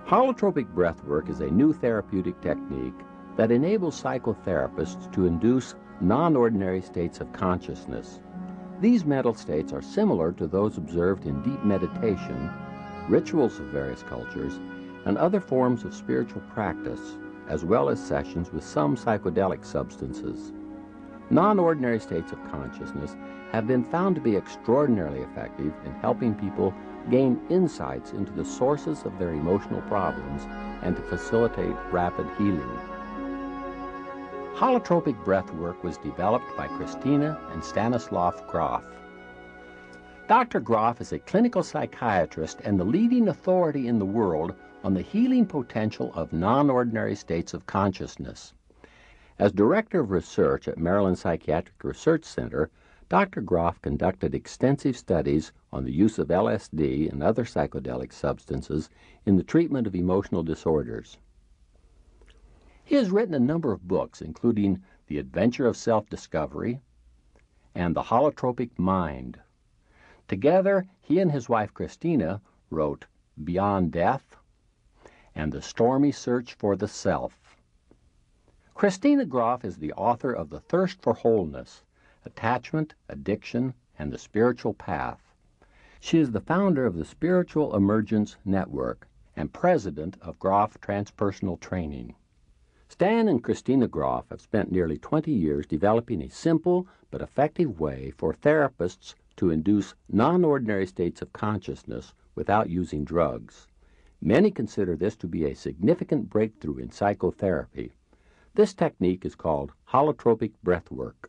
Holotropic breathwork is a new therapeutic technique that enables psychotherapists to induce non-ordinary states of consciousness. These mental states are similar to those observed in deep meditation, rituals of various cultures, and other forms of spiritual practice, as well as sessions with some psychedelic substances. Non-ordinary states of consciousness have been found to be extraordinarily effective in helping people gain insights into the sources of their emotional problems and to facilitate rapid healing. Holotropic breathwork was developed by Christina and Stanislav Grof. Dr. Grof is a clinical psychiatrist and the leading authority in the world on the healing potential of non-ordinary states of consciousness. As Director of Research at Maryland Psychiatric Research Center, Dr. Grof conducted extensive studies on the use of LSD and other psychedelic substances in the treatment of emotional disorders. He has written a number of books, including The Adventure of Self-Discovery and The Holotropic Mind. Together, he and his wife Christina wrote Beyond Death and The Stormy Search for the Self. Christina Grof is the author of The Thirst for Wholeness, Attachment, Addiction, and the Spiritual Path. She is the founder of the Spiritual Emergence Network and president of Grof Transpersonal Training. Stan and Christina Grof have spent nearly 20 years developing a simple but effective way for therapists to induce non-ordinary states of consciousness without using drugs. Many consider this to be a significant breakthrough in psychotherapy. This technique is called holotropic breathwork.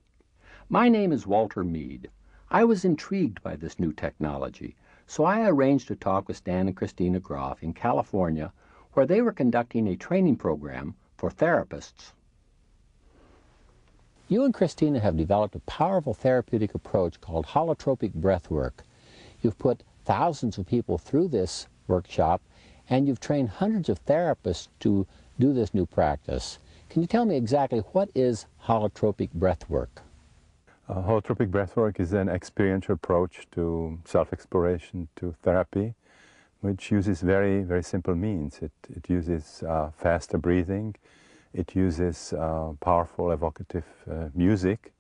My name is Walter Mead. I was intrigued by this new technology, so I arranged to talk with Stan and Christina Grof in California, where they were conducting a training program for therapists. You and Christina have developed a powerful therapeutic approach called holotropic breathwork. You've put thousands of people through this workshop, and you've trained hundreds of therapists to do this new practice. Can you tell me exactly what is holotropic breathwork? Holotropic breathwork is an experiential approach to self-exploration, to therapy, which uses very, very simple means. It uses faster breathing, it uses powerful evocative music,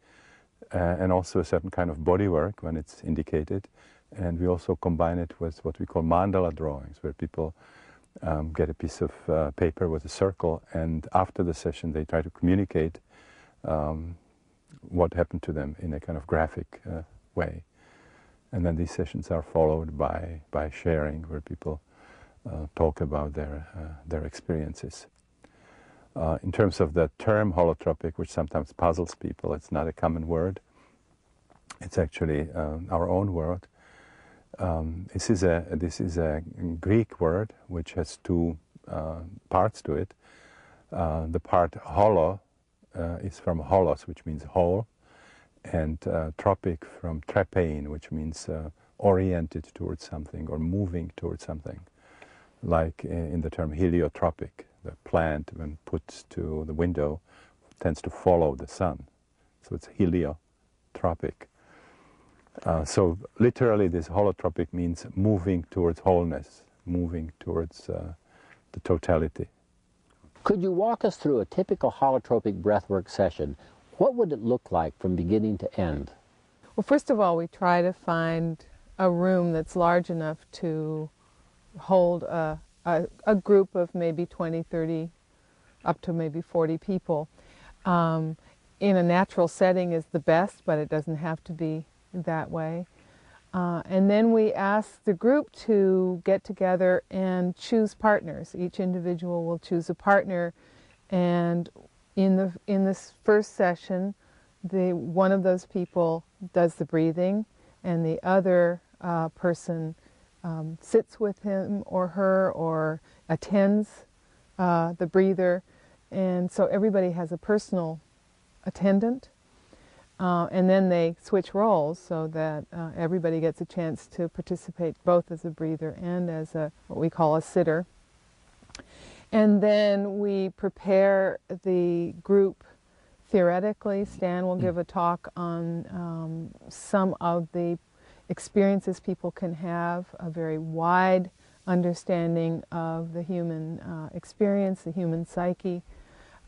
and also a certain kind of body work when it's indicated. And we also combine it with what we call mandala drawings, where people get a piece of paper with a circle, and after the session they try to communicate what happened to them in a kind of graphic way. And then these sessions are followed by sharing, where people talk about their experiences. In terms of the term holotropic, which sometimes puzzles people, it's not a common word. It's actually our own word. This is a Greek word which has two parts to it. The part holo is from holos, which means whole, and tropic from trepein, which means oriented towards something or moving towards something. Like in the term heliotropic, the plant, when put to the window, tends to follow the sun. So it's heliotropic. So literally this holotropic means moving towards wholeness, moving towards the totality. Could you walk us through a typical holotropic breathwork session? What would it look like from beginning to end? Well, first of all, we try to find a room that's large enough to hold a group of maybe 20, 30, up to maybe 40 people. In a natural setting is the best, but it doesn't have to be that way. And then we ask the group to get together and choose partners. Each individual will choose a partner, and in this first session, one of those people does the breathing, and the other person sits with him or her or attends the breather, and so everybody has a personal attendant. And then they switch roles so that everybody gets a chance to participate both as a breather and as what we call a sitter. And then we prepare the group theoretically. Stan will give a talk on some of the experiences people can have, a very wide understanding of the human experience, the human psyche,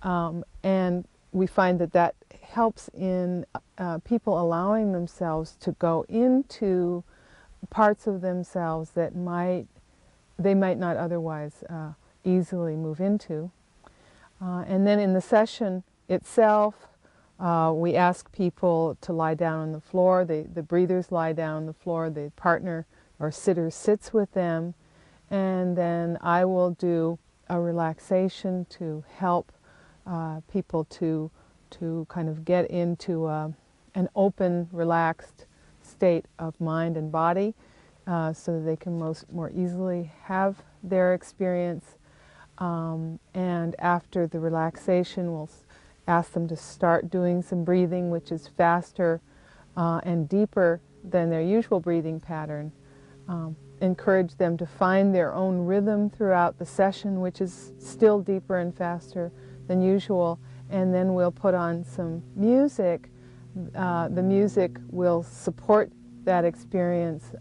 and we find that that helps in people allowing themselves to go into parts of themselves that they might not otherwise easily move into. And then in the session itself, we ask people to lie down on the floor. The breathers lie down on the floor. The partner or sitter sits with them. And then I will do a relaxation to help people to kind of get into an open, relaxed state of mind and body so that they can more easily have their experience. And after the relaxation, we'll ask them to start doing some breathing, which is faster and deeper than their usual breathing pattern. Encourage them to find their own rhythm throughout the session, which is still deeper and faster than usual. And then we'll put on some music. The music will support that experience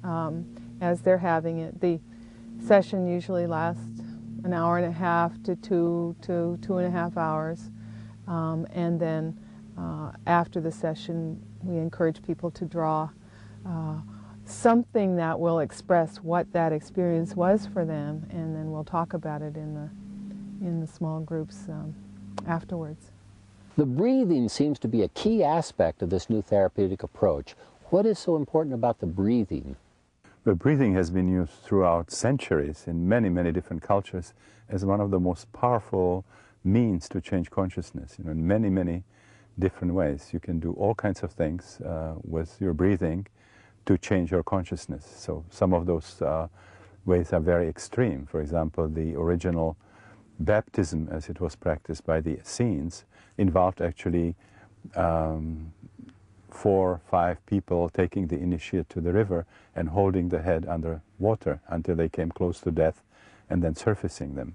as they're having it. The session usually lasts an hour and a half to 2.5 hours. And then after the session, we encourage people to draw something that will express what that experience was for them, and then we'll talk about it in the small groups afterwards. The breathing seems to be a key aspect of this new therapeutic approach. What is so important about the breathing? Well, breathing has been used throughout centuries in many, many different cultures as one of the most powerful means to change consciousness. You know, in many, many different ways. You can do all kinds of things with your breathing to change your consciousness. So some of those ways are very extreme. For example, the original baptism, as it was practiced by the Essenes, involved actually 4 or 5 people taking the initiate to the river and holding the head under water until they came close to death and then surfacing them.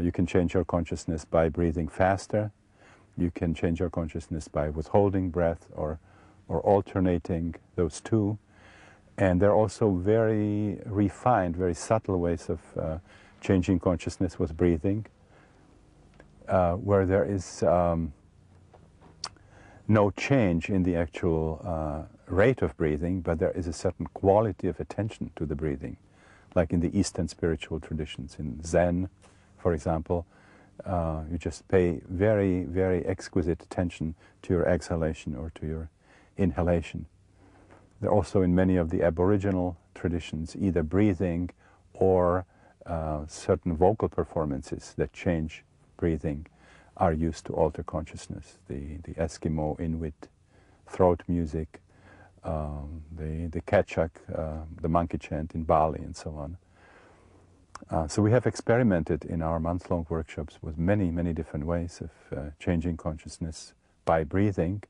You can change your consciousness by breathing faster. You can change your consciousness by withholding breath or alternating those two. And there are also very refined, very subtle ways of changing consciousness with breathing, where there is no change in the actual rate of breathing, but there is a certain quality of attention to the breathing, like in the Eastern spiritual traditions. In Zen, for example, you just pay very, very exquisite attention to your exhalation or to your inhalation. There are also in many of the Aboriginal traditions either breathing or certain vocal performances that change breathing are used to alter consciousness. The Eskimo, Inuit, throat music, the Kachak, the monkey chant in Bali, and so on. So we have experimented in our month-long workshops with many, many different ways of changing consciousness by breathing.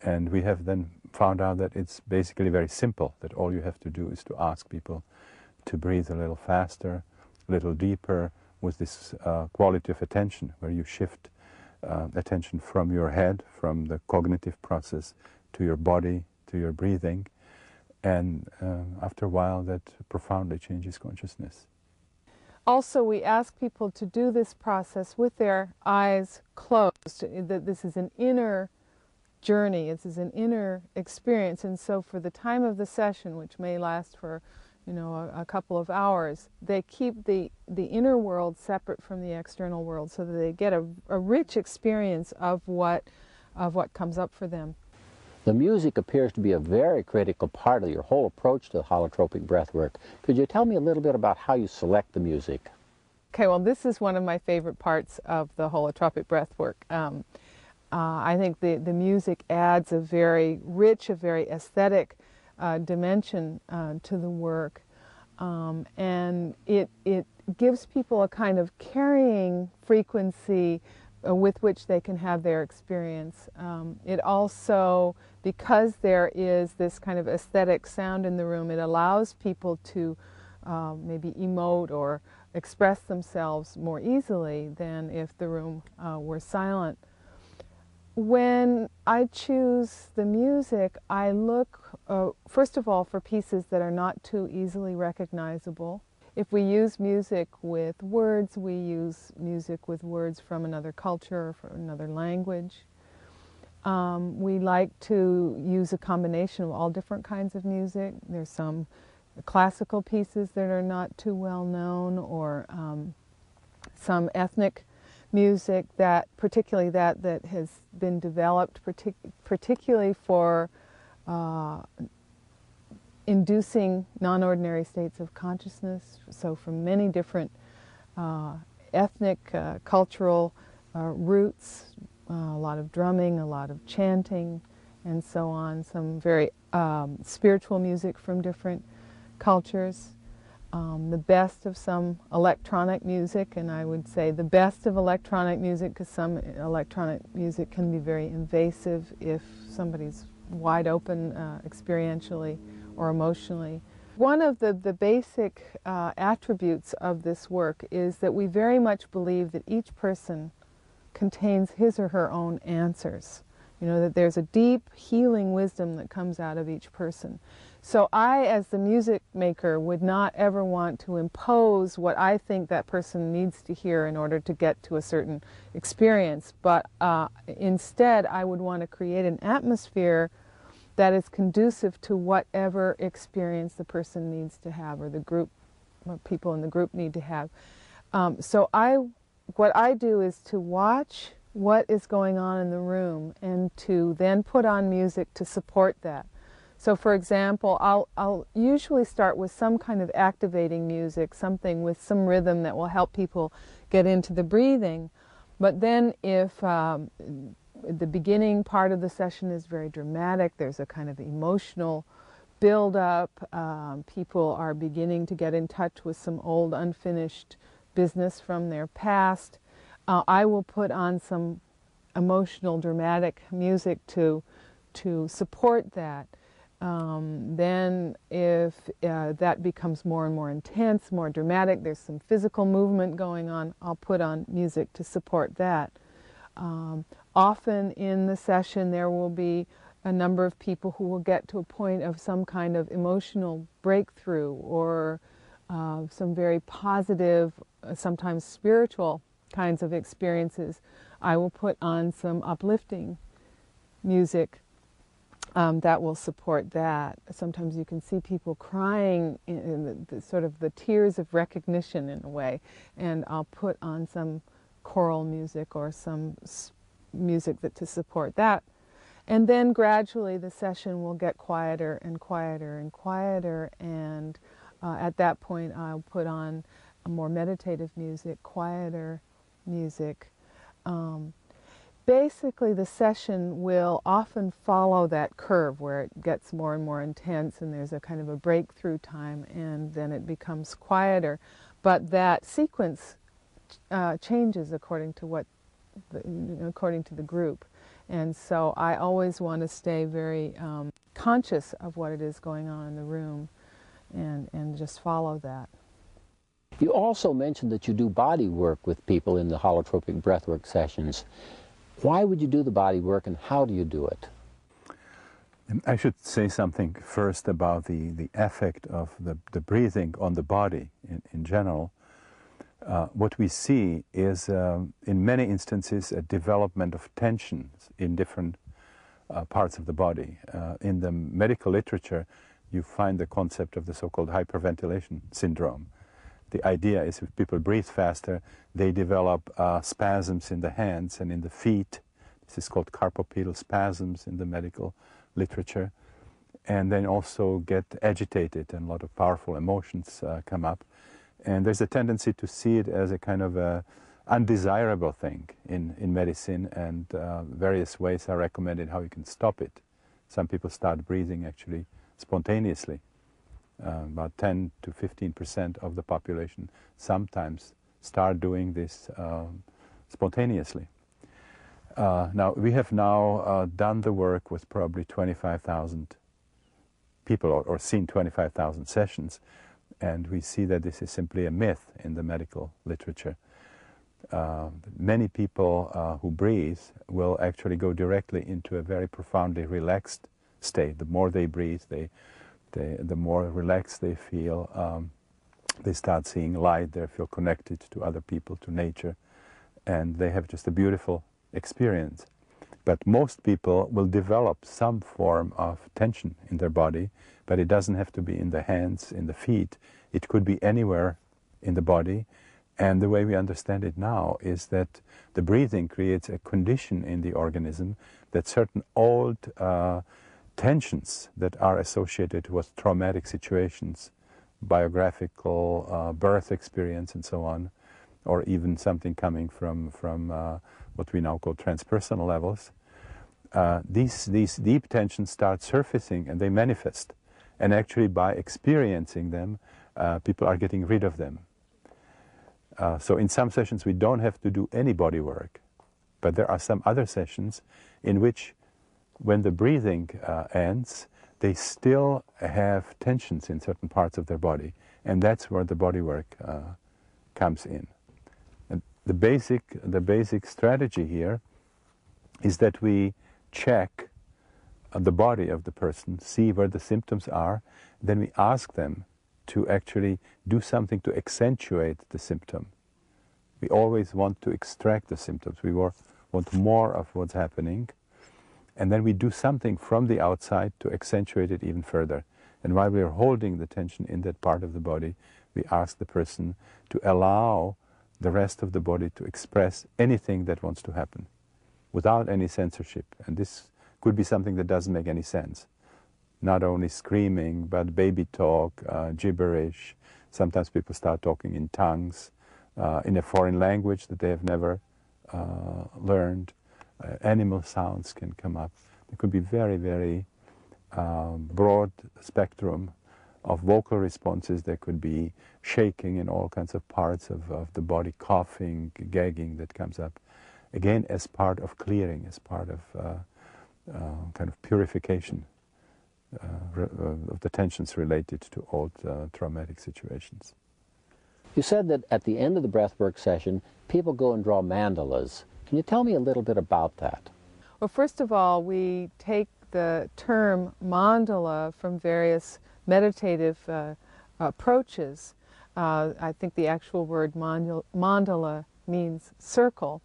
And we have then found out that it's basically very simple, that all you have to do is to ask people to breathe a little faster, a little deeper, with this quality of attention, where you shift attention from your head, from the cognitive process, to your body, to your breathing. And after a while, that profoundly changes consciousness. Also, we ask people to do this process with their eyes closed. That this is an inner journey, this is an inner experience, and so for the time of the session, which may last for a couple of hours, they keep the inner world separate from the external world so that they get a rich experience of what comes up for them. The music appears to be a very critical part of your whole approach to holotropic breathwork. Could you tell me a little bit about how you select the music? Okay, well, this is one of my favorite parts of the holotropic breathwork. I think the music adds a very rich, a very aesthetic dimension to the work, and it gives people a kind of carrying frequency with which they can have their experience. It also, because there is this kind of aesthetic sound in the room, it allows people to maybe emote or express themselves more easily than if the room were silent. When I choose the music, I look, first of all, for pieces that are not too easily recognizable. If we use music with words, we use music with words from another culture or from another language. We like to use a combination of all different kinds of music. There's some classical pieces that are not too well known, or some ethnic music that, particularly that has been developed particularly for inducing non-ordinary states of consciousness. So from many different ethnic, cultural roots, a lot of drumming, a lot of chanting, and so on. Some very spiritual music from different cultures. The best of some electronic music, and I would say the best of electronic music, because some electronic music can be very invasive if somebody's wide open experientially or emotionally. One of the basic attributes of this work is that we very much believe that each person contains his or her own answers. You know, that there's a deep healing wisdom that comes out of each person. So I, as the music maker, would not ever want to impose what I think that person needs to hear in order to get to a certain experience, but instead I would want to create an atmosphere that is conducive to whatever experience the person needs to have, or the group, or people in the group need to have. What I do is to watch what is going on in the room and to then put on music to support that. So for example, I'll usually start with some kind of activating music, something with some rhythm that will help people get into the breathing. But then if the beginning part of the session is very dramatic, there's a kind of emotional build-up, people are beginning to get in touch with some old unfinished business from their past, I will put on some emotional, dramatic music to support that. Then if that becomes more and more intense, more dramatic, there's some physical movement going on, I'll put on music to support that. Often in the session there will be a number of people who will get to a point of some kind of emotional breakthrough, or some very positive, sometimes spiritual kinds of experiences. I will put on some uplifting music that will support that. Sometimes you can see people crying in the sort of the tears of recognition in a way, and I'll put on some choral music or some music to support that. And then gradually the session will get quieter and quieter and quieter, and at that point I'll put on a more meditative music, quieter music. Basically the session will often follow that curve where it gets more and more intense and there's a kind of a breakthrough time, and then it becomes quieter. But that sequence changes according to according to the group. And so I always want to stay very conscious of what it is going on in the room and just follow that. You also mentioned that you do body work with people in the holotropic breathwork sessions. Why would you do the body work, and how do you do it? I should say something first about the effect of the breathing on the body in general. What we see is, in many instances, a development of tensions in different parts of the body. In the medical literature, you find the concept of the so-called hyperventilation syndrome. The idea is if people breathe faster, they develop spasms in the hands and in the feet. This is called carpopedal spasms in the medical literature. And then also get agitated, and a lot of powerful emotions come up. And there's a tendency to see it as a kind of a undesirable thing in medicine, and various ways are recommended how you can stop it. Some people start breathing actually spontaneously. About 10 to 15% of the population sometimes start doing this spontaneously. Now, we have now done the work with probably 25,000 people, or seen 25,000 sessions, and we see that this is simply a myth in the medical literature. Many people who breathe will actually go directly into a very profoundly relaxed state. The more they breathe, the more relaxed they feel. They start seeing light, they feel connected to other people, to nature, and they have just a beautiful experience. But most people will develop some form of tension in their body, but it doesn't have to be in the hands, in the feet. It could be anywhere in the body. And the way we understand it now is that the breathing creates a condition in the organism that certain old tensions that are associated with traumatic situations, biographical birth experience and so on, or even something coming from what we now call transpersonal levels, these deep tensions start surfacing and they manifest. And actually by experiencing them, people are getting rid of them. So in some sessions we don't have to do any body work, but there are some other sessions in which when the breathing ends, they still have tensions in certain parts of their body, and that's where the body work comes in. And the basic strategy here is that we check the body of the person, see where the symptoms are, then we ask them to actually do something to accentuate the symptom. We always want to extract the symptoms. We want more of what's happening, and then we do something from the outside to accentuate it even further. And while we are holding the tension in that part of the body, we ask the person to allow the rest of the body to express anything that wants to happen without any censorship. And this could be something that doesn't make any sense. Not only screaming, but baby talk, gibberish. Sometimes people start talking in tongues, in a foreign language that they have never learned. Animal sounds can come up. There could be very, very broad spectrum of vocal responses. There could be shaking in all kinds of parts of the body, coughing, gagging that comes up. Again, as part of clearing, as part of kind of purification of the tensions related to old traumatic situations. You said that at the end of the breathwork session, people go and draw mandalas. Can you tell me a little bit about that? Well, first of all, we take the term mandala from various meditative approaches. I think the actual word mandala means circle.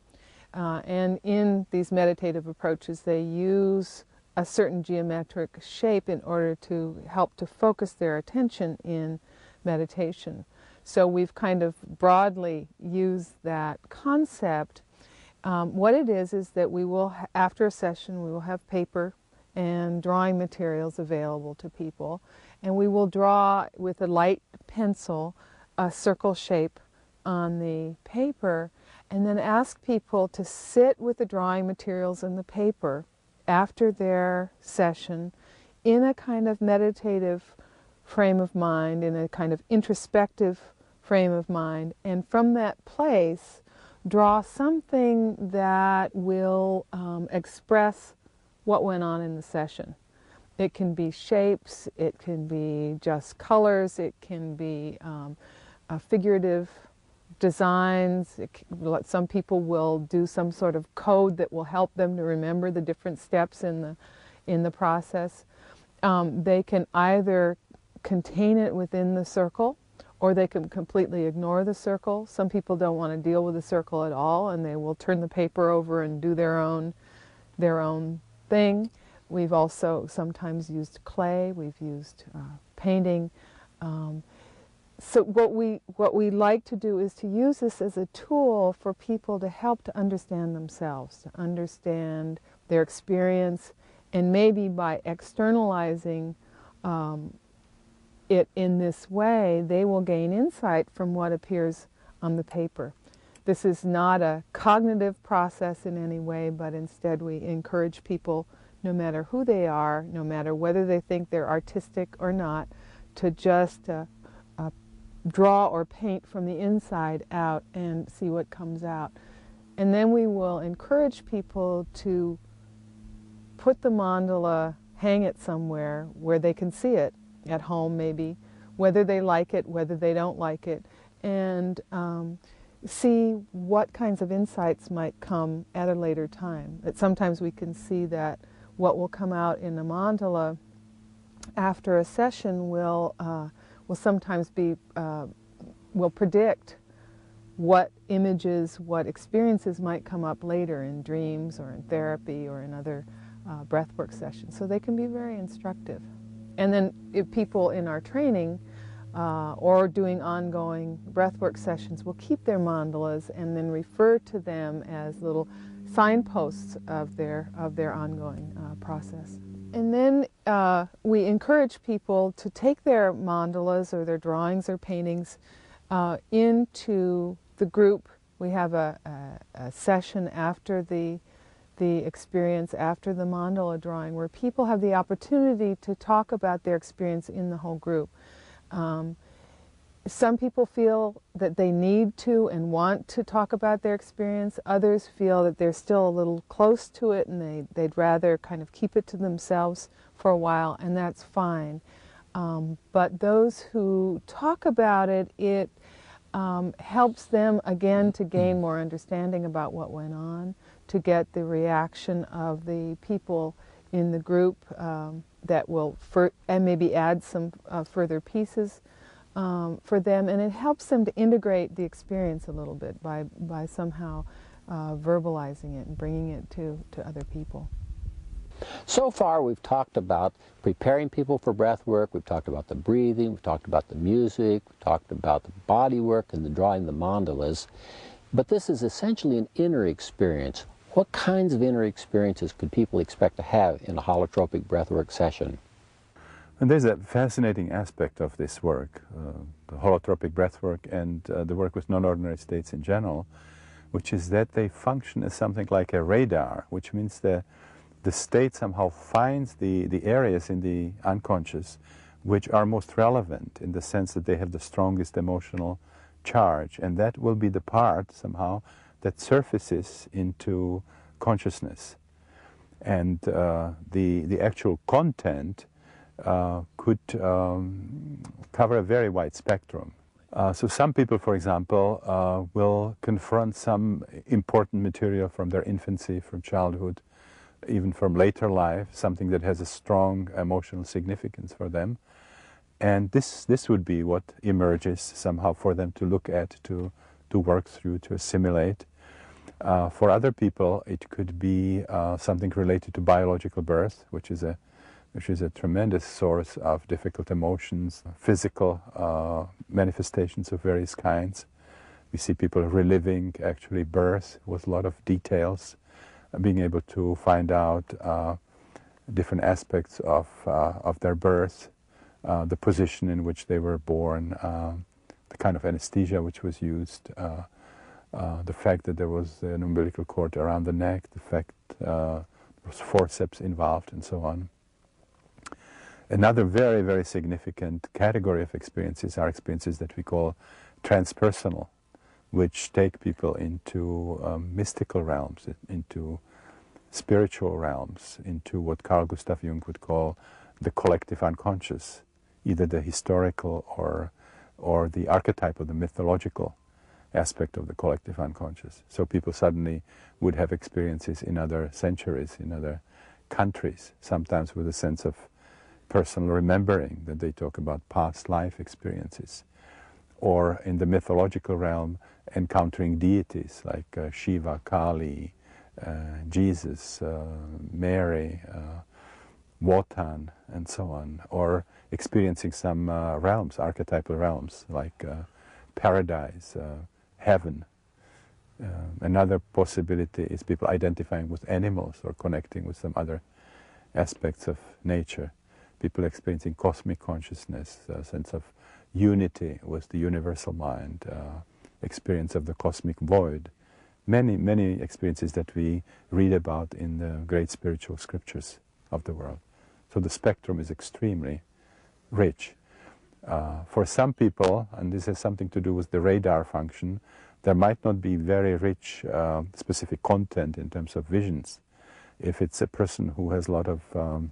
And in these meditative approaches, they use a certain geometric shape in order to help to focus their attention in meditation. So we've kind of broadly used that concept. What it is that we will, after a session, we will have paper and drawing materials available to people, and we will draw with a light pencil a circle shape on the paper, and then ask people to sit with the drawing materials and the paper after their session in a kind of meditative frame of mind, in a kind of introspective frame of mind, and from that place draw something that will express what went on in the session. It can be shapes, it can be just colors, it can be figurative designs. Some people will do some sort of code that will help them to remember the different steps in the process. They can either contain it within the circle, or they can completely ignore the circle. Some people don't want to deal with the circle at all, and they will turn the paper over and do their own thing. We've also sometimes used clay. We've used painting. So what we like to do is to use this as a tool for people to help to understand themselves, to understand their experience, and maybe by externalizing it in this way, they will gain insight from what appears on the paper. This is not a cognitive process in any way, but instead we encourage people, no matter who they are, no matter whether they think they're artistic or not, to just draw or paint from the inside out and see what comes out. And then we will encourage people to put the mandala, hang it somewhere where they can see it, at home maybe, whether they like it, whether they don't like it, and see what kinds of insights might come at a later time. That sometimes we can see that what will come out in a mandala after a session will sometimes be will predict what images, what experiences might come up later in dreams or in therapy or in other breathwork sessions. So they can be very instructive. And then if people in our training or doing ongoing breathwork sessions will keep their mandalas and then refer to them as little signposts of their ongoing process. And then we encourage people to take their mandalas or their drawings or paintings into the group. We have a session after the experience, after the mandala drawing, where people have the opportunity to talk about their experience in the whole group. Some people feel that they need to and want to talk about their experience. Others feel that they're still a little close to it and they'd rather kind of keep it to themselves for a while, and that's fine. But those who talk about it, it helps them, again, to gain more understanding about what went on, to get the reaction of the people in the group that will, and maybe add some further pieces for them, and it helps them to integrate the experience a little bit by somehow verbalizing it and bringing it to other people. So far we've talked about preparing people for breath work, we've talked about the breathing, we've talked about the music, we've talked about the body work and the drawing the mandalas, but this is essentially an inner experience. What kinds of inner experiences could people expect to have in a holotropic breathwork session? And there's a fascinating aspect of this work, the holotropic breathwork and the work with non-ordinary states in general, which is that they function as something like a radar, which means the state somehow finds the areas in the unconscious which are most relevant in the sense that they have the strongest emotional charge, and that will be the part somehow that surfaces into consciousness. And the actual content could cover a very wide spectrum. So some people, for example, will confront some important material from their infancy, from childhood, even from later life, something that has a strong emotional significance for them. And this would be what emerges somehow for them to look at, to work through, to assimilate. For other people, it could be something related to biological birth, which is a tremendous source of difficult emotions, physical manifestations of various kinds. We see people reliving actually birth with a lot of details, being able to find out different aspects of their birth, the position in which they were born, the kind of anesthesia which was used, the fact that there was an umbilical cord around the neck, the fact there was forceps involved, and so on. Another very, very significant category of experiences are experiences that we call transpersonal, which take people into mystical realms, into spiritual realms, into what Carl Gustav Jung would call the collective unconscious, either the historical or the archetype of the mythological aspect of the collective unconscious. So people suddenly would have experiences in other centuries, in other countries, sometimes with a sense of personal remembering, that they talk about past life experiences, or in the mythological realm encountering deities like Shiva, Kali, Jesus, Mary, Wotan, and so on, or experiencing some realms, archetypal realms like paradise, heaven. Another possibility is people identifying with animals or connecting with some other aspects of nature. People experiencing cosmic consciousness, a sense of unity with the universal mind, experience of the cosmic void. Many, many experiences that we read about in the great spiritual scriptures of the world. So the spectrum is extremely rich. For some people, and this has something to do with the radar function, there might not be very rich specific content in terms of visions. If it's a person who has a lot of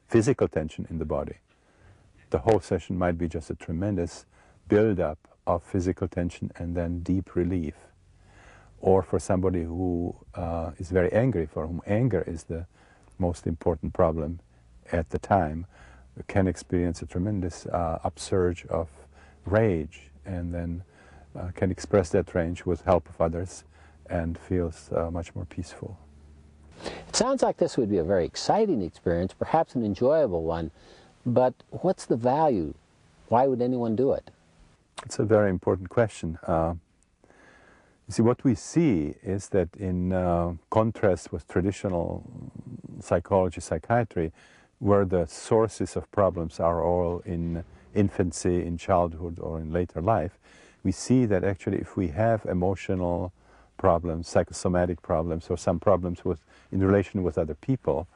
physical tension in the body, the whole session might be just a tremendous build-up of physical tension and then deep relief. Or for somebody who is very angry, for whom anger is the most important problem at the time, can experience a tremendous upsurge of rage and then can express that range with help of others and feels much more peaceful. It sounds like this would be a very exciting experience, perhaps an enjoyable one, but what's the value? Why would anyone do it? It's a very important question. You see, what we see is that in contrast with traditional psychology, psychiatry, where the sources of problems are all in infancy, in childhood, or in later life, we see that actually if we have emotional problems, psychosomatic problems, or some problems in relation with other people,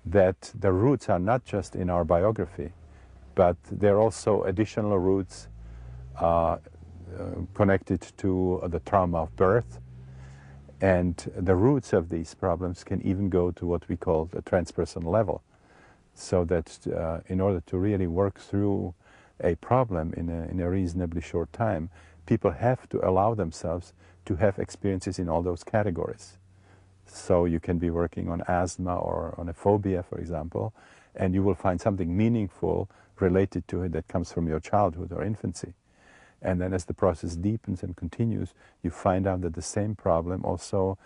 that the roots are not just in our biography, but there are also additional roots connected to the trauma of birth, and the roots of these problems can even go to what we call the transpersonal level, so that in order to really work through a problem in a reasonably short time, people have to allow themselves to have experiences in all those categories. So you can be working on asthma or on a phobia, for example, and you will find something meaningful related to it that comes from your childhood or infancy. And then as the process deepens and continues, you find out that the same problem also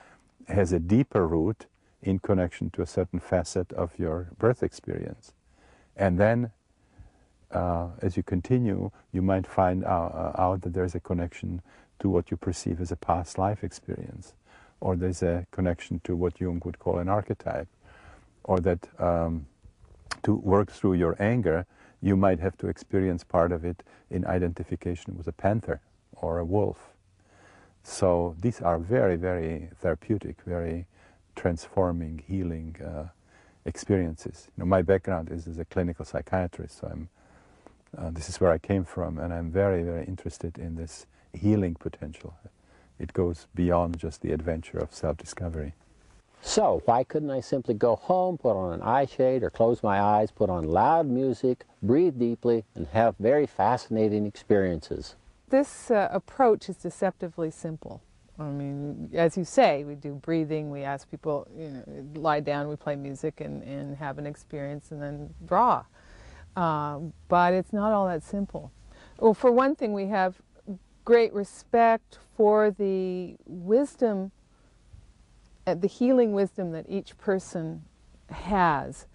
has a deeper root in connection to a certain facet of your birth experience. And then as you continue, you might find out that there's a connection to what you perceive as a past life experience, or there's a connection to what Jung would call an archetype, or that to work through your anger, you might have to experience part of it in identification with a panther or a wolf. So these are very, very therapeutic, very transforming, healing experiences. You know, my background is as a clinical psychiatrist, so this is where I came from, and I'm very, very interested in this healing potential. It goes beyond just the adventure of self-discovery. So, why couldn't I simply go home, put on an eye shade, or close my eyes, put on loud music, breathe deeply, and have very fascinating experiences? This approach is deceptively simple. I mean, as you say, we do breathing, we ask people, you know, lie down, we play music and have an experience and then draw. But it's not all that simple. Well, for one thing, we have great respect for the wisdom, the healing wisdom that each person has.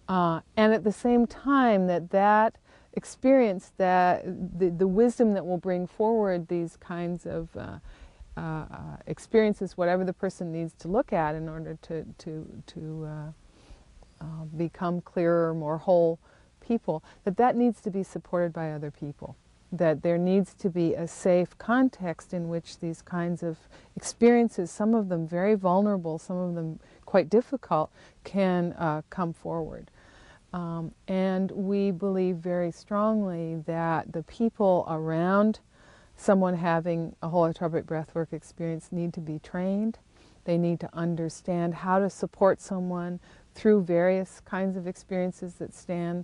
And at the same time, that experience, that the wisdom that will bring forward these kinds of experiences, whatever the person needs to look at in order to become clearer, more whole people, that needs to be supported by other people. That there needs to be a safe context in which these kinds of experiences, some of them very vulnerable, some of them quite difficult, can come forward. And we believe very strongly that the people around someone having a holotropic breathwork experience need to be trained. They need to understand how to support someone through various kinds of experiences that Stan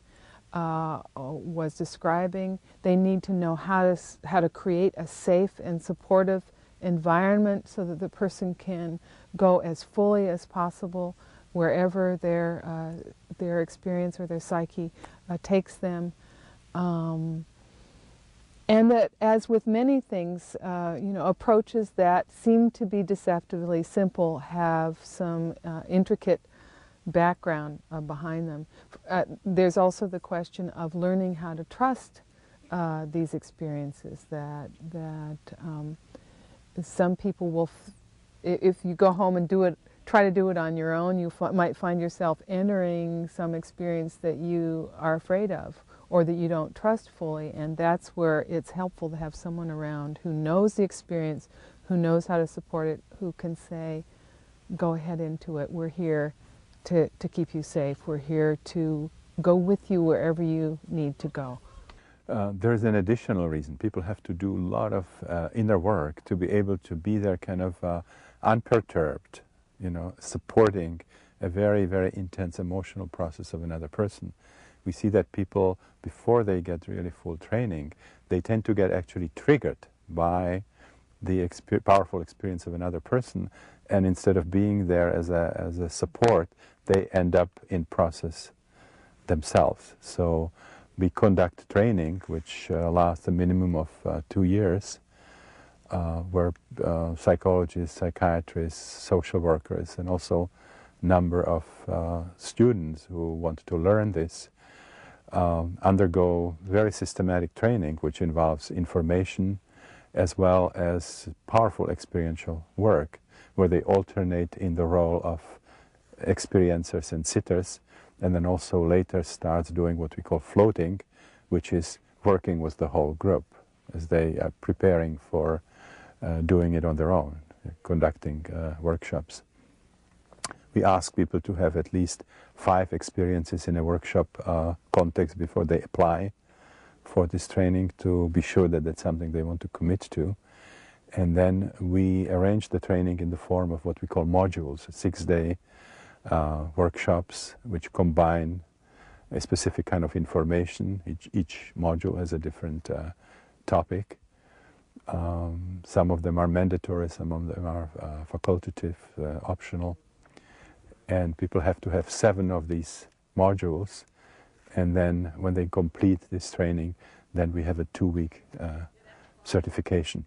was describing. They need to know how to create a safe and supportive environment so that the person can go as fully as possible wherever their experience or their psyche takes them. And that, as with many things, approaches that seem to be deceptively simple have some intricate background behind them. There's also the question of learning how to trust these experiences, that some people will, if you go home and try to do it on your own, you might find yourself entering some experience that you are afraid of or that you don't trust fully, and that's where it's helpful to have someone around who knows the experience, who knows how to support it, who can say, go ahead into it, we're here to keep you safe, we're here to go with you wherever you need to go. There's an additional reason. People have to do a lot of inner work to be able to be there kind of unperturbed, supporting a very, very intense emotional process of another person. We see that people, before they get really full training, they tend to get actually triggered by the powerful experience of another person, and instead of being there as a support, they end up in process themselves. So we conduct training which lasts a minimum of 2 years, where psychologists, psychiatrists, social workers, and also a number of students who want to learn this undergo very systematic training, which involves information as well as powerful experiential work, where they alternate in the role of experiencers and sitters, and then also later starts doing what we call floating, which is working with the whole group as they are preparing for doing it on their own, conducting workshops. We ask people to have at least 5 experiences in a workshop context before they apply for this training, to be sure that that's something they want to commit to. And then we arrange the training in the form of what we call modules, 6-day workshops which combine a specific kind of information. Each module has a different topic. Some of them are mandatory, some of them are facultative, optional. And people have to have 7 of these modules, and then when they complete this training, then we have a 2-week certification.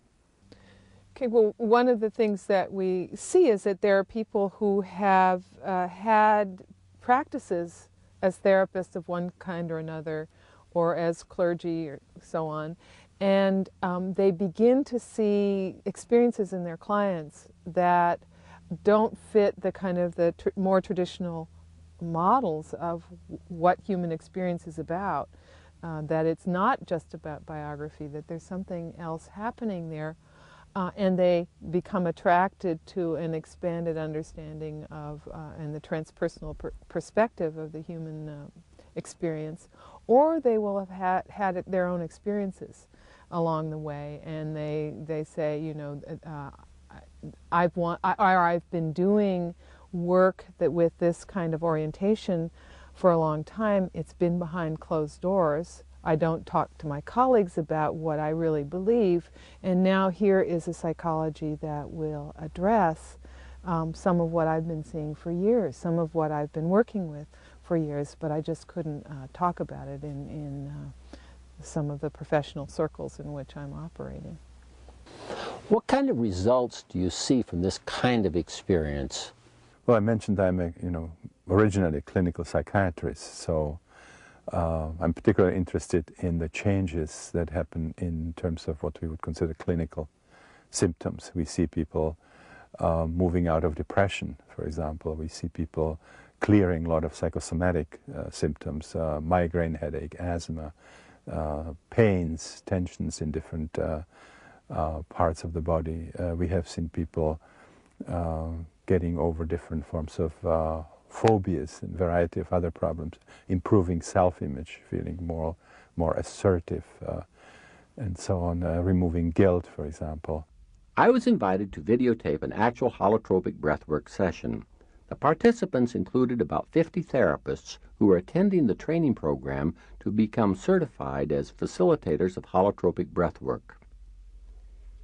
Okay, well, one of the things that we see is that there are people who have had practices as therapists of one kind or another, or as clergy or so on, and they begin to see experiences in their clients that don't fit the kind of the more traditional models of what human experience is about, that it's not just about biography, that there's something else happening there, and they become attracted to an expanded understanding of and the transpersonal perspective of the human experience, or they will have had their own experiences along the way, and they say, you know, I've been doing work that with this kind of orientation for a long time. It's been behind closed doors. I don't talk to my colleagues about what I really believe, and now here is a psychology that will address some of what I've been seeing for years, some of what I've been working with for years, but I just couldn't talk about it in some of the professional circles in which I'm operating. What kind of results do you see from this kind of experience? Well, I mentioned I'm originally a clinical psychiatrist, so I'm particularly interested in the changes that happen in terms of what we would consider clinical symptoms. We see people moving out of depression, for example. We see people clearing a lot of psychosomatic symptoms, migraine headache, asthma, pains, tensions in different parts of the body. We have seen people getting over different forms of phobias and variety of other problems, improving self-image, feeling more assertive, and so on, removing guilt, for example. I was invited to videotape an actual holotropic breathwork session. The participants included about 50 therapists who were attending the training program to become certified as facilitators of holotropic breathwork.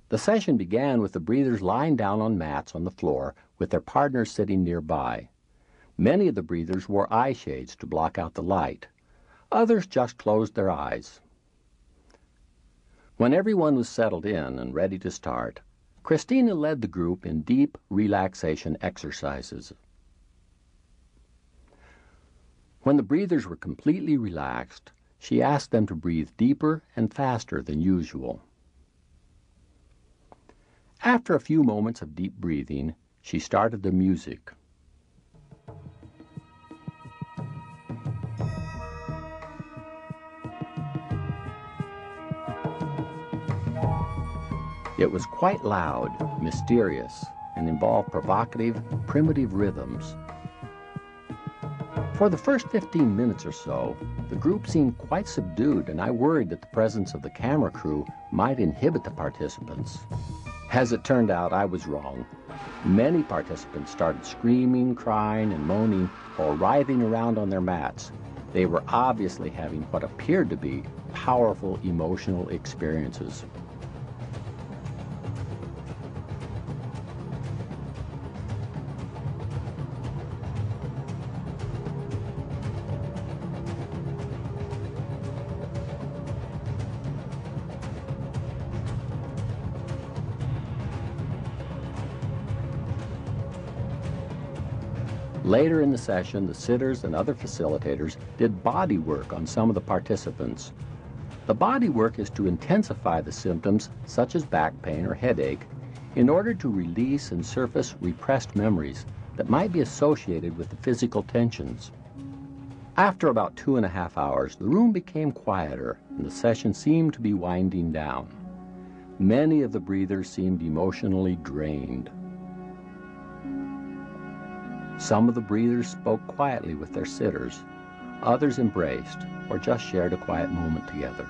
The session began with the breathers lying down on mats on the floor with their partners sitting nearby. Many of the breathers wore eye shades to block out the light. Others just closed their eyes. When everyone was settled in and ready to start, Christina led the group in deep relaxation exercises. When the breathers were completely relaxed, she asked them to breathe deeper and faster than usual. After a few moments of deep breathing, she started the music. It was quite loud, mysterious, and involved provocative, primitive rhythms. For the first 15 minutes or so, the group seemed quite subdued, and I worried that the presence of the camera crew might inhibit the participants. As it turned out, I was wrong. Many participants started screaming, crying, and moaning or writhing around on their mats. They were obviously having what appeared to be powerful emotional experiences. Later in the session, the sitters and other facilitators did body work on some of the participants. The body work is to intensify the symptoms, such as back pain or headache, in order to release and surface repressed memories that might be associated with the physical tensions. After about 2.5 hours, the room became quieter and the session seemed to be winding down. Many of the breathers seemed emotionally drained. Some of the breathers spoke quietly with their sitters. Others embraced or just shared a quiet moment together.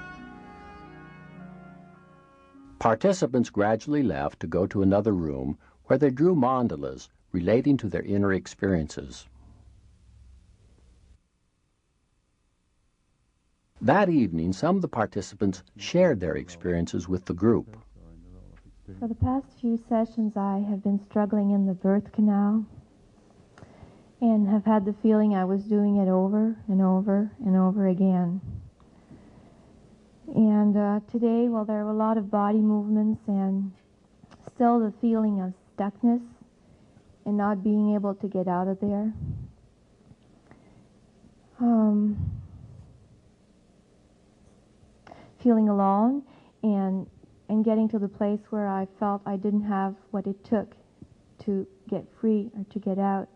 Participants gradually left to go to another room where they drew mandalas relating to their inner experiences. That evening, some of the participants shared their experiences with the group. For the past few sessions, I have been struggling in the birth canal and have had the feeling I was doing it over and over and over again. And today, well, there were a lot of body movements and still the feeling of stuckness and not being able to get out of there. Feeling alone and getting to the place where I felt I didn't have what it took to get free or to get out.